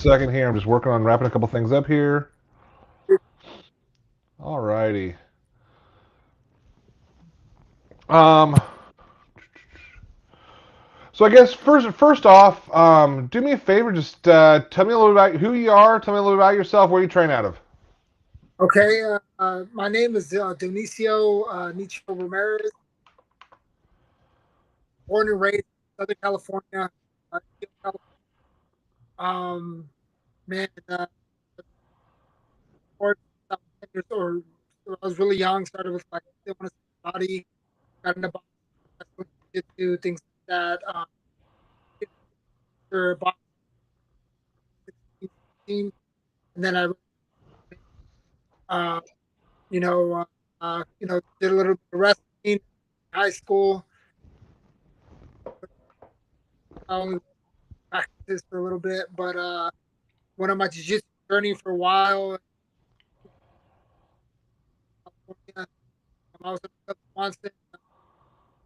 Second here. I'm just working on wrapping a couple things up here. All righty. Um, so I guess first off, do me a favor. Just tell me a little about who you are. Tell me a little about yourself. Where you train out of. Okay, my name is Dionisio Nicho Ramirez, born and raised in Southern California. Um, man, sports, 10 years old, so I was really young. Started with like I want to body, got into boxing, jiu-jitsu, things like that. After boxing, 16, 17, and then uh, did a little bit of wrestling in high school. I only practiced for a little bit, but went on my jiu-jitsu journey for a while. California. I was in Swanson.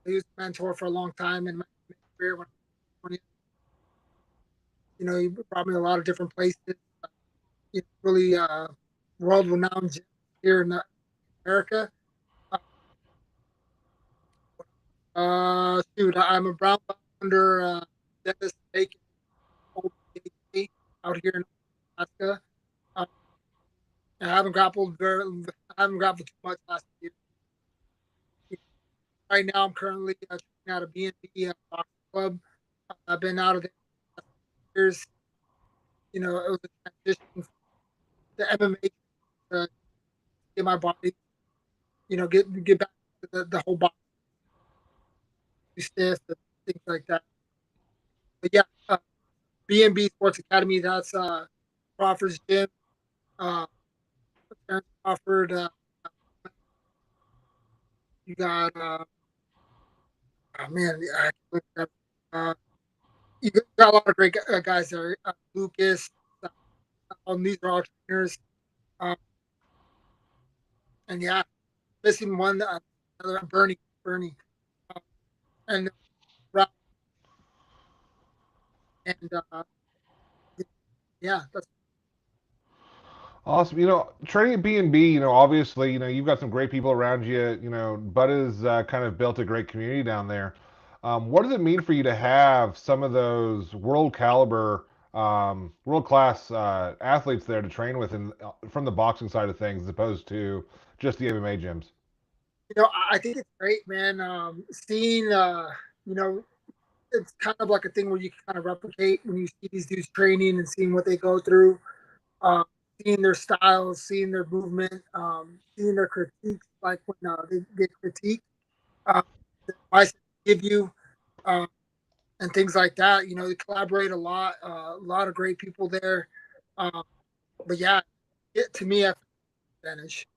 He was a mentor for a long time in my career. When I was 20, he brought me a lot of different places. Really world renowned gyms here in America. Uh, Shoot, I'm a brown belt under Dennis Bacon out here in Alaska. Uh, I haven't grappled too much last year. Right now, I'm currently training out of BNB Boxing Club. I've been out of there for years. It was a transition from the MMA to get my body, get back to the whole body stiff and things like that. But yeah, BNB Sports Academy. That's Crawford's gym. Uh, Terrence Crawford. You got oh man, I can look at you got a lot of great guys there. Lucas. Uh, these are all trainers. Um, and yeah, missing one. Another Bernie, uh, and Ralph, and yeah, that's Awesome. Training at B&B. Obviously, you've got some great people around you. Bud has kind of built a great community down there. What does it mean for you to have some of those world caliber, world class athletes there to train with, from the boxing side of things, as opposed to just the MMA gyms? I think it's great, man. Seeing you know, it's kind of like a thing where you can kind of replicate when you see these dudes training and seeing what they go through, uh, seeing their styles, seeing their movement, seeing their critiques, like when they get critiqued, the advice they give you, uh, and things like that. They collaborate a lot, a lot of great people there. Um, but yeah, to me, I feel advantage.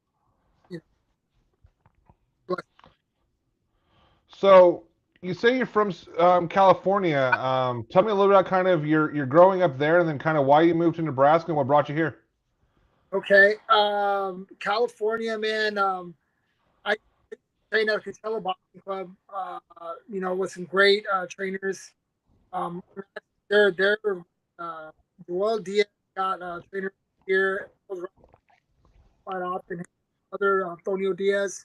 You know, So you say you're from California. Tell me a little bit about kind of your growing up there, and then kind of why you moved to Nebraska and what brought you here. okay, California, man. I trained at a Coachella Boxing Club. With some great trainers. Um, they're uh, Joel Diaz got trainers here quite often. Other Antonio Diaz.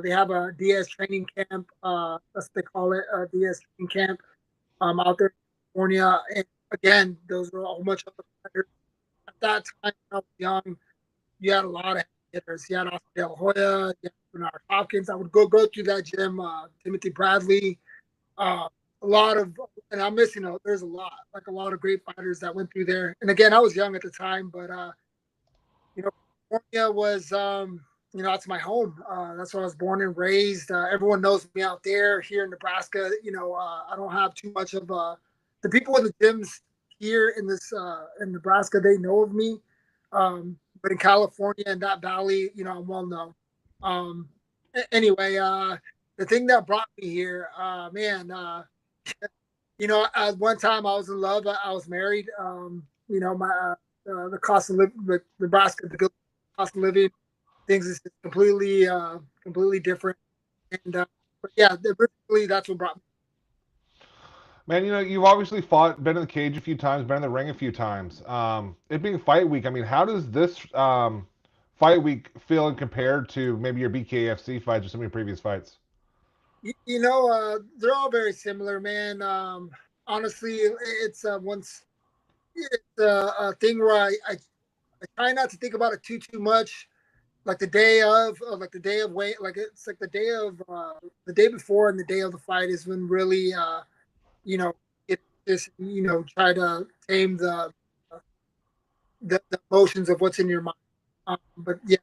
They have a Diaz training camp. That's what they call it, Diaz training camp. Out there in California, and again, those were a whole bunch of fighters. At that time, when I was young, you had a lot of hitters. You had Oscar De La Hoya, you had Bernard Hopkins. I would go through that gym. Timothy Bradley, uh, a lot of, and I'm missing out. There's a lot, like a lot of great fighters that went through there. And again, I was young at the time, but California was, that's my home. That's where I was born and raised. Everyone knows me out there. Here in Nebraska, I don't have too much of the people in the gyms here in this in Nebraska. They know of me, but in California and that valley, I'm well known. Um, anyway, the thing that brought me here, man, at one time I was in love. I was married. My the cost of living, Nebraska, the cost of living, things is completely different. And but yeah, originally that's what brought me. Man, you've obviously been in the cage a few times, been in the ring a few times. It being fight week, I mean, how does this fight week feel and compared to maybe your BKFC fights or some of your previous fights? They're all very similar, man. Honestly, it's once it's a thing where I try not to think about it too much. Like the day of, like the day of wait, like it's like the day before and the day of the fight is when really, you know, it just try to tame the emotions of what's in your mind. But yeah,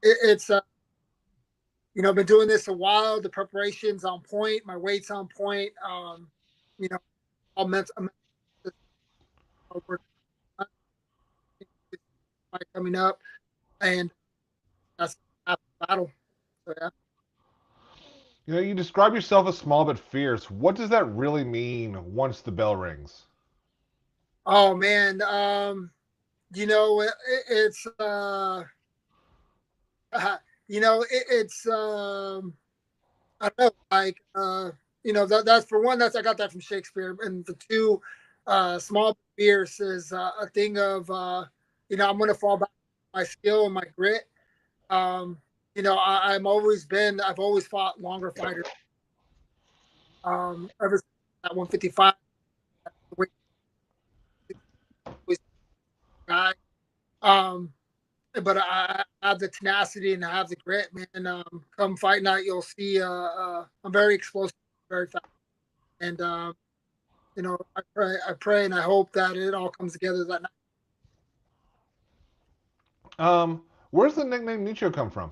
it's been doing this a while. The preparation's on point. My weight's on point. You know, all mental work coming up, and that's half the battle. So yeah. You describe yourself as small but fierce. What does that really mean once the bell rings? Oh man, it's it's I don't know, like that's for one. That's I got that from Shakespeare, and for two, small but fierce is a thing of I'm gonna fall back on my skill and my grit. Um, I've always fought longer fighters. Ever since at 155, the weight was guy. Um, but I have the tenacity and I have the grit, man. Come fight night, you'll see. I'm very explosive, very fast, and I pray, and I hope that it all comes together that night. Where's the nickname Nicho come from?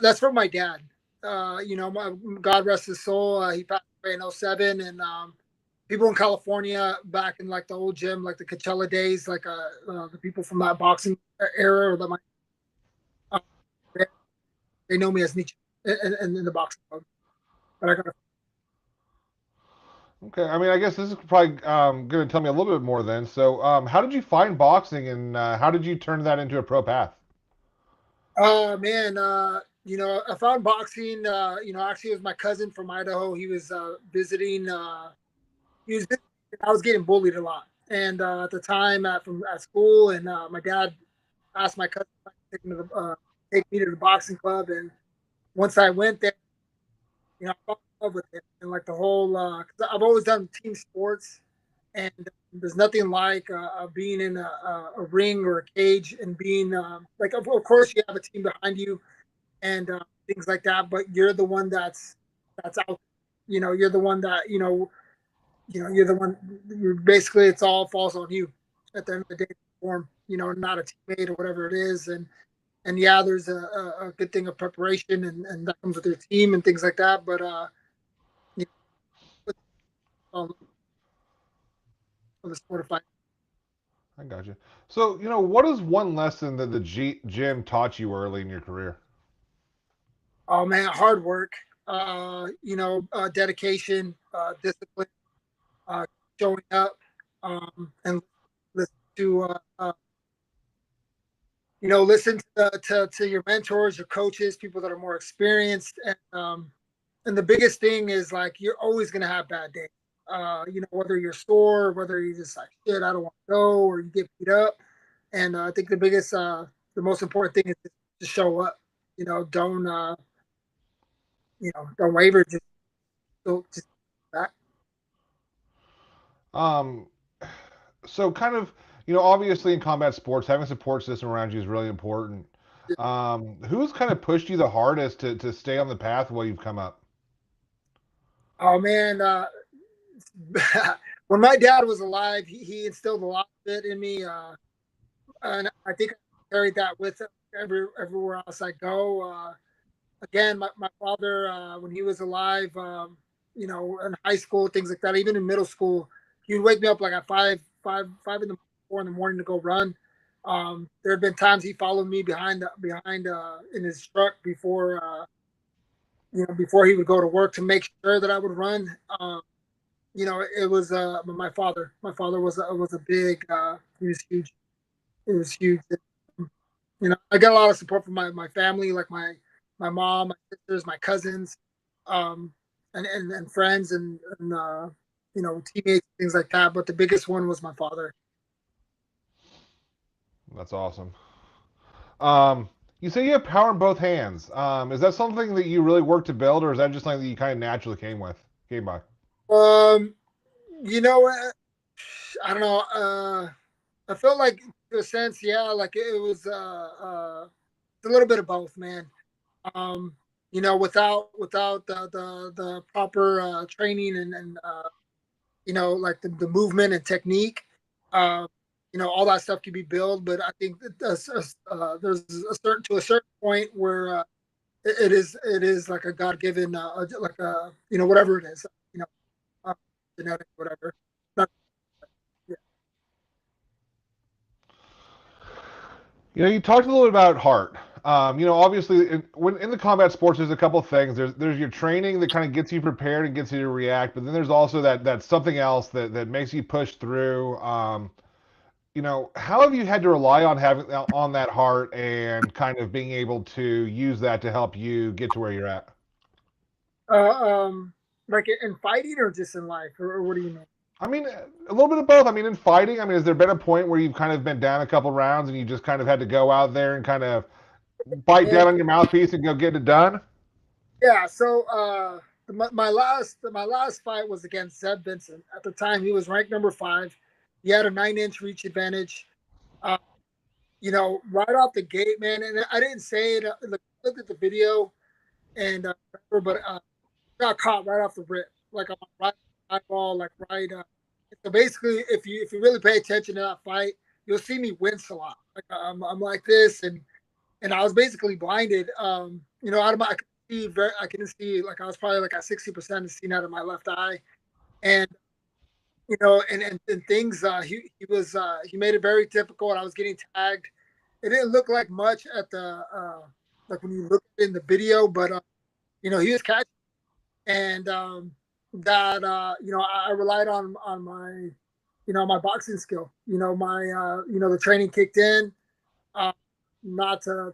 That's from my dad. My God rest his soul. He passed away in '07, and people in California back in like the old gym, like the Coachella days, like the people from that boxing era, or that my uh, they know me as Nietzsche in the boxing club. But I got Okay, I mean, I guess this is probably going to tell me a little bit more then. So, how did you find boxing, and how did you turn that into a pro path? Oh man, I found boxing. Actually, it was my cousin from Idaho. He was visiting. He was. Visiting, I was getting bullied a lot, and at the time at school, and my dad asked my cousin to take me to the boxing club, and once I went there, I fell in love with it, and like the whole. Cause I've always done team sports, and there's nothing like being in a ring or a cage and being like, of course, you have a team behind you and things like that. But you're the one that's out. You're the one that you're the one. You're basically it's all falls on you at the end of the day. Perform, not a teammate or whatever it is, and yeah, there's a good thing of preparation and that comes with your team and things like that. But you know, the sport of fight. I got you. So, what is one lesson that the gym taught you early in your career? Oh man, hard work. Dedication, discipline, uh, showing up, and listen to listen to your mentors, your coaches, people that are more experienced, and the biggest thing is like you're always gonna have bad days. Whether you're sore, whether you're just like shit, I don't want to go, or you get beat up. And I think the most important thing is to show up. Don't waver. Just back. Um, so kind of, obviously in combat sports, having a support system around you is really important. Who's kind of pushed you the hardest to stay on the path while you've come up? Oh man, when my dad was alive, he instilled a lot of it in me, and I think I carried that with him everywhere else I go. Again, my father, when he was alive, in high school, things like that, even in middle school, he would wake me up like at five in the 4 in the morning to go run. There had been times he followed me behind in his truck before he would go to work to make sure that I would run. It was my father. My father was a big. He was huge. It was huge. I got a lot of support from my family, like my mom, my sisters, my cousins, um, and friends, and teammates, things like that. But the biggest one was my father. That's awesome. Um, you say you have power in both hands. Is that something that you really worked to build, or is that just something that you kind of naturally came by? Um, you know, I don't know. I felt like, in a sense, yeah, like it was a little bit of both, man. Um, without the proper training and like the movement and technique, uh, all that stuff can be built. But I think that there's a certain point where it is like a God given like a whatever it is, you know, uh, genetic whatever. Not, yeah. You talked a little bit about heart. Obviously, when in the combat sports, there's a couple things. There's your training that kind of gets you prepared and gets you to react, but then there's also that something else that makes you push through. How have you had to rely on having on that heart and kind of being able to use that to help you get to where you're at? Uh, like in fighting or just in life, or what do you mean? I mean, a little bit of both. I mean, in fighting, I mean, has there been a point where you've kind of been down a couple rounds and you just kind of had to go out there and kind of bite Yeah, down on your mouthpiece and go get it done? yeah. So my last fight was against Zeb Vincent. At the time, he was ranked number 5. He had a 9-inch reach advantage. Uh, right off the gate, man. And I didn't say it. Look at the video, and but got caught right off the rip, like on my right eyeball, like right. So basically, if you really pay attention to that fight, you'll see me wince a lot. Like I'm like this, and I was basically blinded. Out of my I couldn't see, like I was probably like at 60% of seeing out of my left eye, and and things. He made it very difficult. I was getting tagged. It didn't look like much at the like when you look in the video, but he was catching, and that I relied on my my boxing skill. My the training kicked in. Uh, not to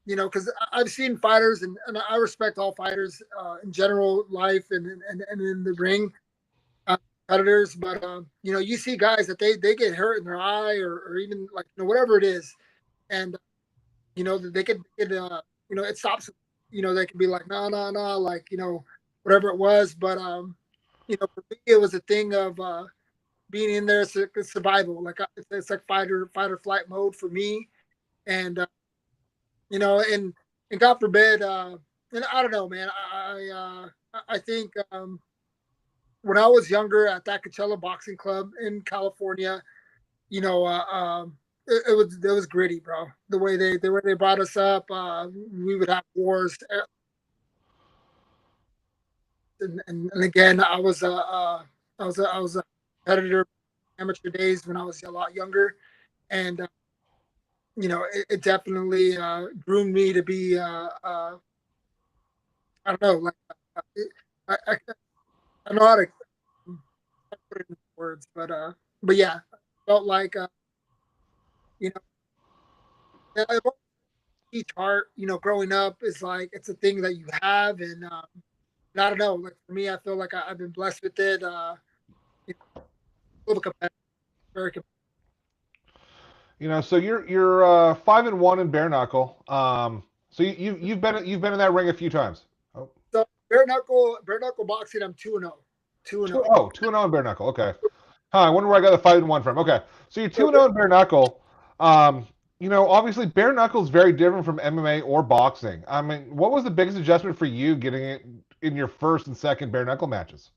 because I've seen fighters, and I respect all fighters in general, life and in the ring, competitors. But you see guys that they get hurt in their eye or even like whatever it is, and that they could it stops. They can be like no no no, like whatever it was. But for me it was a thing of being in there. It's survival. Like it's like fight or flight mode for me, and and God forbid, and I don't know, man. I think when I was younger at that Coachella Boxing Club in California, you know, uh, um, it was gritty, bro. The way they brought us up, we would have wars, and again, I was a competitor amateur days when I was a lot younger, and it definitely groomed me to be I don't know, like I know how to put it in words, but yeah, felt like you know each heart, growing up is like it's a thing that you have, and I don't know, like for me, I feel like I've been blessed with it. A little competitive, very competitive. So you're 5-1 in bare knuckle. So you've been in that ring a few times. Oh, So bare knuckle boxing, I'm 2-0, 2-0. 2-0 in bare knuckle. Okay. Huh, I wonder where I got the 5-1 from. Okay, so you're So 2-0 in bare knuckle. Um, obviously bare knuckle is very different from MMA or boxing. I mean, what was the biggest adjustment for you getting it in your first and second bare knuckle matches?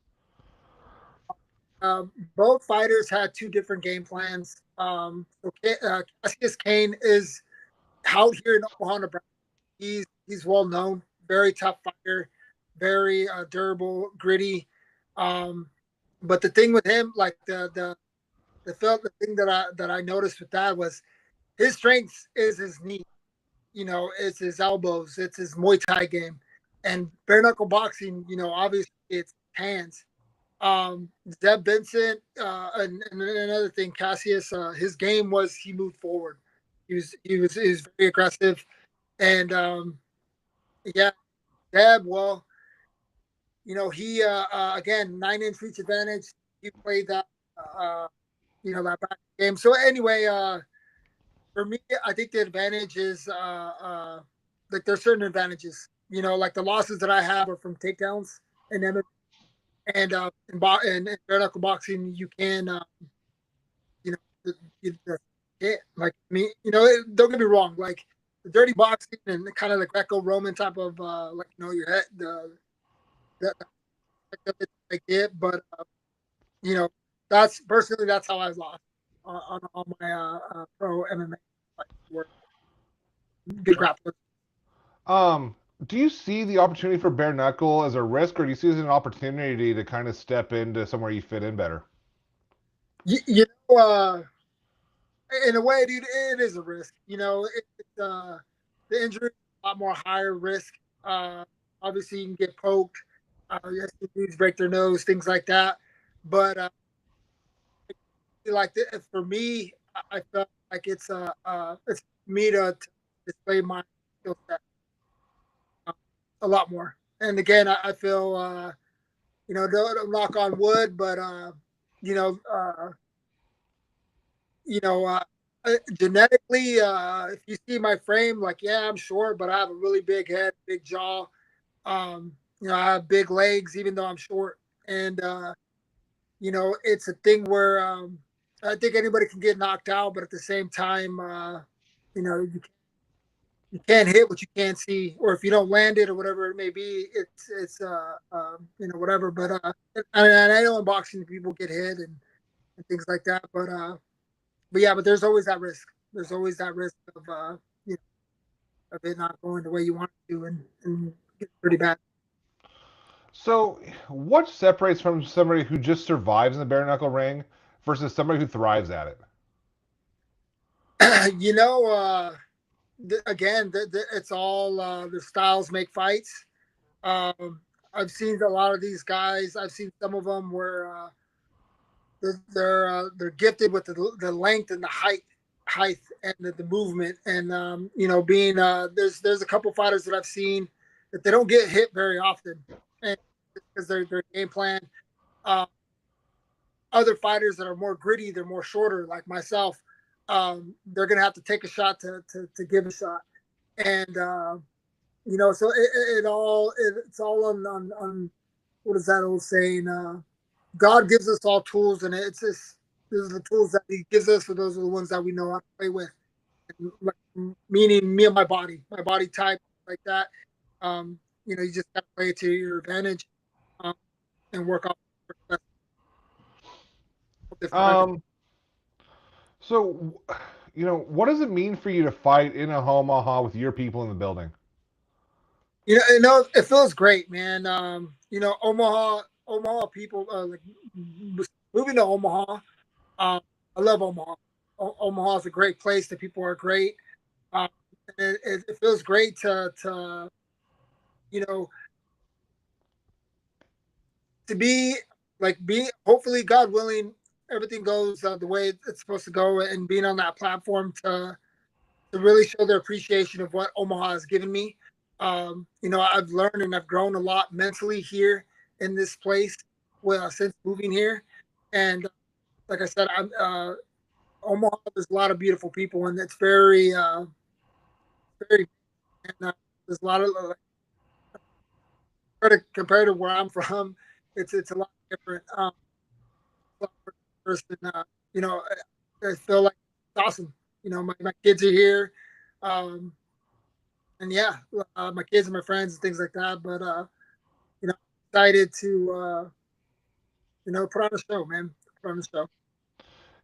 both fighters had two different game plans. Cassius Kane is out here in Omaha, Nebraska. He's well known, very tough fighter, very durable, gritty. Um, but the thing with him, like the thing that I noticed with that was his strength is his knee. It's his elbows, it's his Muay Thai game, and bare knuckle boxing. Obviously it's hands. Zeb Vincent, and another thing, Cassius, his game was he moved forward. He was very aggressive, and yeah, Zeb. Well, he again 9-inch reach advantage. He played that that back game. So anyway, for me, I think the advantage is like there's certain advantages. Like the losses that I have are from takedowns and in bare knuckle boxing, you can you can't like me. Don't get me wrong. Like the dirty boxing and kind of the Greco-Roman type of your head the I get, but that's personally that's how I lost on all my pro MMA like, work. Good grappler. Do you see the opportunity for bare knuckle as a risk, or do you see it as an opportunity to kind of step into somewhere you fit in better? You, you know, uh, in a way, dude, it is a risk. The injury is a lot more higher risk. Obviously, you can get poked. Yes, dudes break their nose, things like that. But like for me, I felt like it's me to display my skill set a lot more. And again, I feel don't knock on wood, but you know, uh, you know, genetically, if you see my frame, like yeah, I'm short, but I have a really big head, big jaw. I have big legs, even though I'm short, and it's a thing where I think anybody can get knocked out, but at the same time, you can't hit what you can't see, or if you don't land it or whatever it may be, whatever. But I know in boxing people get hit and things like that, but yeah, but there's always that risk. There's always that risk of of it not going the way you want it to and get pretty bad. So, what separates from somebody who just survives in the bare knuckle ring versus somebody who thrives at it? you know, again, it's all the styles make fights. Um, I've seen a lot of these guys. I've seen some of them where they're gifted with the length and the height and the movement and being there's a couple fighters that I've seen that they don't get hit very often and because their game plan. Uh, Other fighters that are more gritty, they're more shorter, like myself. They're gonna have to take a shot to give a shot, and so it's all on what is that old saying? God gives us all tools, and it's just these are the tools that He gives us. For those are the ones that we know how to play with. And, meaning me and my body type, like that. You just got to play it to your advantage um, and work off. Um, so, what does it mean for you to fight in a Omaha with your people in the building? It feels great, man. Omaha people like moving to Omaha. Um, I love Omaha. Omaha is a great place. The people are great. Um, it feels great to you know to be be hopefully God willing everything goes the way it's supposed to go and being on that platform to really show their appreciation of what Omaha has given me. I've learned and I've grown a lot mentally here in this place since moving here. And like I said, I'm Omaha. There's a lot of beautiful people, and it's very. And there's a lot of compared to where I'm from, it's a lot different. Person, I feel like it's awesome. My kids are here. Um, and yeah, my kids and my friends and things like that. But excited to put on a show, man. Put on a show.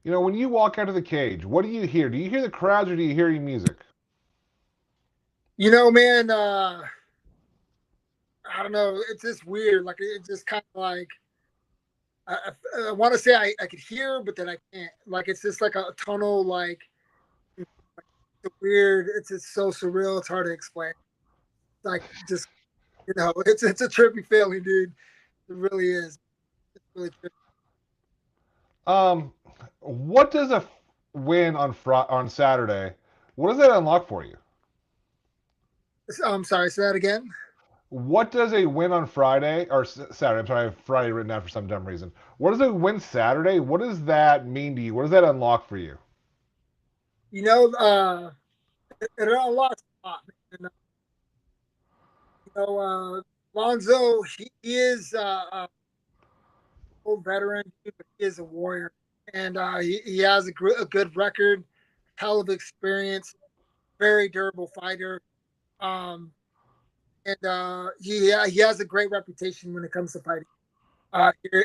When you walk out of the cage, what do you hear? Do you hear the crowds or do you hear your music? Man, I don't know. It's just weird. Like it's just kind of like I want to say I could hear, but then I can't. Like it's just like a tunnel. Like it's weird. It's just so surreal. It's hard to explain. Like just it's a trippy feeling, dude. It really is. It's really trippy. Um, what does a win on Saturday? What does that unlock for you? I'm sorry. Say that again. What does a win on Friday or Saturday? I'm sorry, I have Friday written down for some dumb reason. What does a win Saturday? What does that mean to you? What does that unlock for you? You know, it unlocks a lot, man. You know, Lonzo, he is old veteran, but he is a warrior, and he has a good record, hell of experience, very durable fighter. Um, and he has a great reputation when it comes to fighting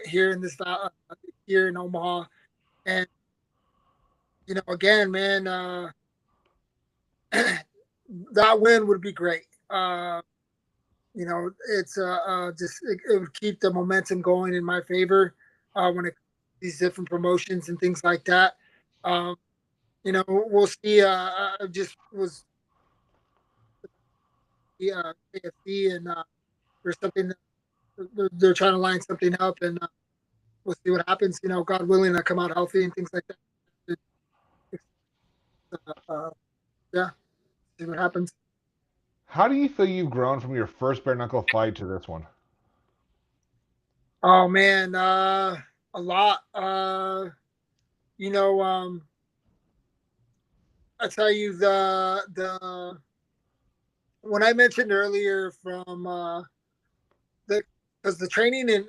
here in this here in Omaha. And you know, again, man, that win would be great. You know, it's just it would keep the momentum going in my favor when it these different promotions and things like that. Um, you know, we'll see. I just was AFC and there's something they're trying to line something up, and we'll see what happens. You know, God willing, I come out healthy and things like that. Uh, yeah, see what happens. How do you feel you've grown from your first bare knuckle fight to this one? Oh man, a lot. You know, I tell you the when I mentioned earlier from the because the training in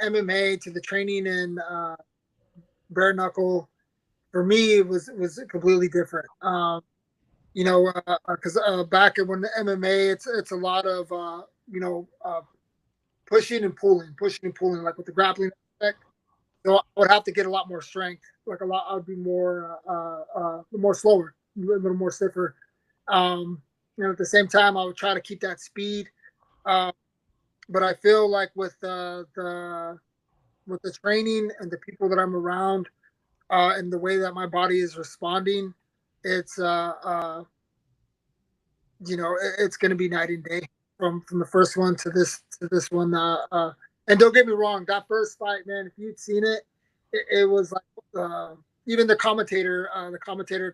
MMA to the training in bare knuckle for me was completely different. You know, because back when the MMA, it's a lot of you know pushing and pulling, like with the grappling aspect. So I would have to get a lot more strength, like a lot. I would be more slower, a little more stiffer. You know, at the same time, I would try to keep that speed. Uh, but I feel like with the training and the people that I'm around, and the way that my body is responding, it's you know it's going to be night and day from the first one to this one. And don't get me wrong, that first fight, man, if you'd seen it, it was like even the commentator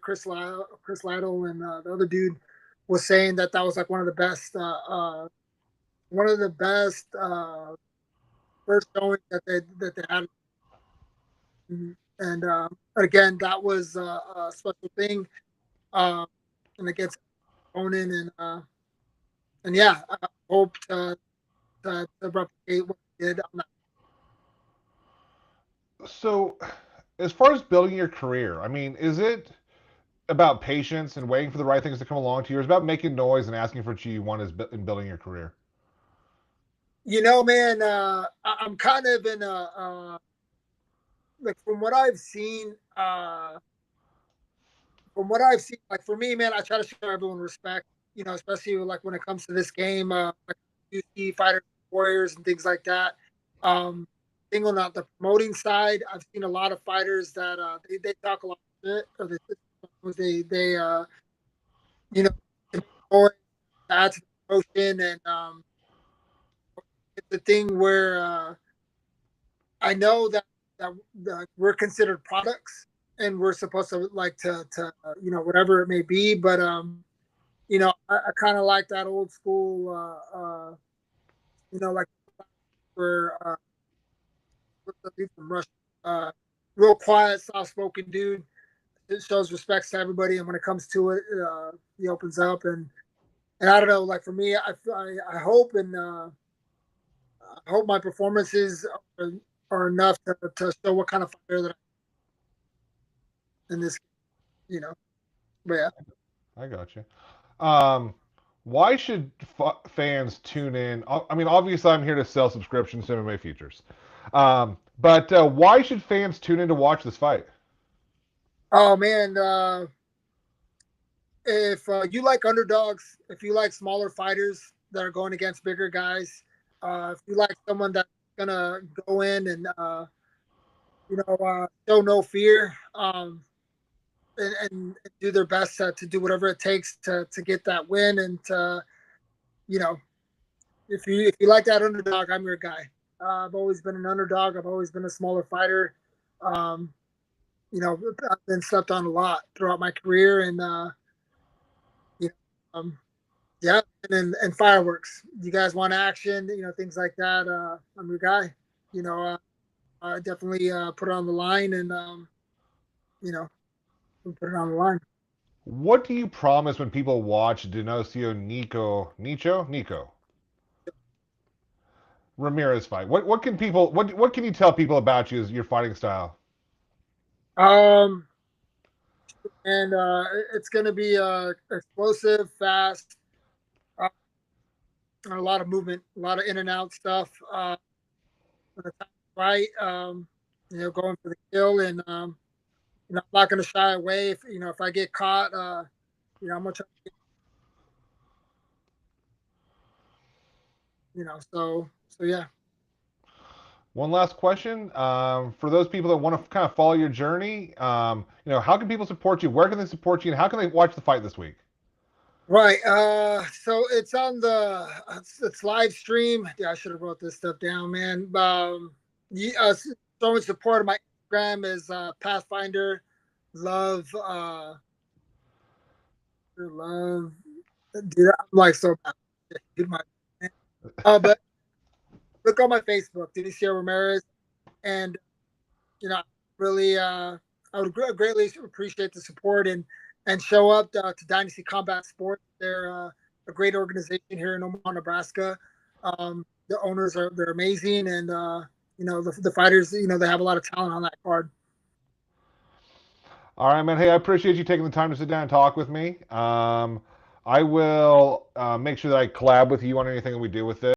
Chris Lytle, and the other dude was saying that that was like one of the best first showing that they had. And again, that was a special thing. Uh, and against Conan, and yeah, I hope to replicate what he did on that. So, as far as building your career, I mean, is it about patience and waiting for the right things to come along to you, or is it about making noise and asking for what you want in building your career? You know, man, I'm kind of in a like from what I've seen, like for me, man, I try to show everyone respect. You know, especially like when it comes to this game, like UFC fighters, warriors, and things like that. Thing on the promoting side, I've seen a lot of fighters that they talk a lot of shit, or they you know noise, add to the promotion, and it's a thing where I know that we're considered products, and we're supposed to like to you know whatever it may be, but you know I kind of like that old school you know like for what's the dude from Russia, real quiet, soft spoken dude. It shows respects to everybody, and when it comes to it, he opens up, and I don't know, like for me, I hope and I hope my performances are enough to show what kind of fighter that I am in this, you know. But yeah. I got you. Um, why should fans tune in? I mean, obviously, I'm here to sell subscriptions to MMA Futures. But why should fans tune in to watch this fight? Oh man, if you like underdogs, if you like smaller fighters that are going against bigger guys, if you like someone that's gonna go in and you know show no fear, and do their best to do whatever it takes to get that win, and to you know if you like that underdog, I'm your guy. I've always been an underdog. I've always been a smaller fighter. Um, you know, I've been slept on a lot throughout my career, and you know, Yeah, and fireworks. You guys want action, things like that. I'm your guy. You know, definitely put it on the line, and you know, we put it on the line. What do you promise when people watch Dinocio Nico Ramirez fight? What can people what can you tell people about you as your fighting style? Um, and it's going to be explosive, fast, uh, a lot of movement, a lot of in and out stuff. When the time is right, going for the kill, and I'm not going to shy away. If I get caught, I'm gonna try. So yeah. One last question. For those people that want to kind of follow your journey, how can people support you? Where can they support you? And how can they watch the fight this week? Right. So it's on it's live stream. Yeah, I should have wrote this stuff down, man. Showing support of my Instagram is Pathfinder Love. Love. Dude, I'm like so bad. Dude, but look on my Facebook, Dinicio Ramirez, and really, I would greatly appreciate the support and show up to Dynasty Combat Sports. They're a great organization here in Omaha, Nebraska. The owners they're amazing, and the fighters, they have a lot of talent on that card. All right, man. Hey, I appreciate you taking the time to sit down and talk with me. I will make sure that I collab with you on anything that we do with this.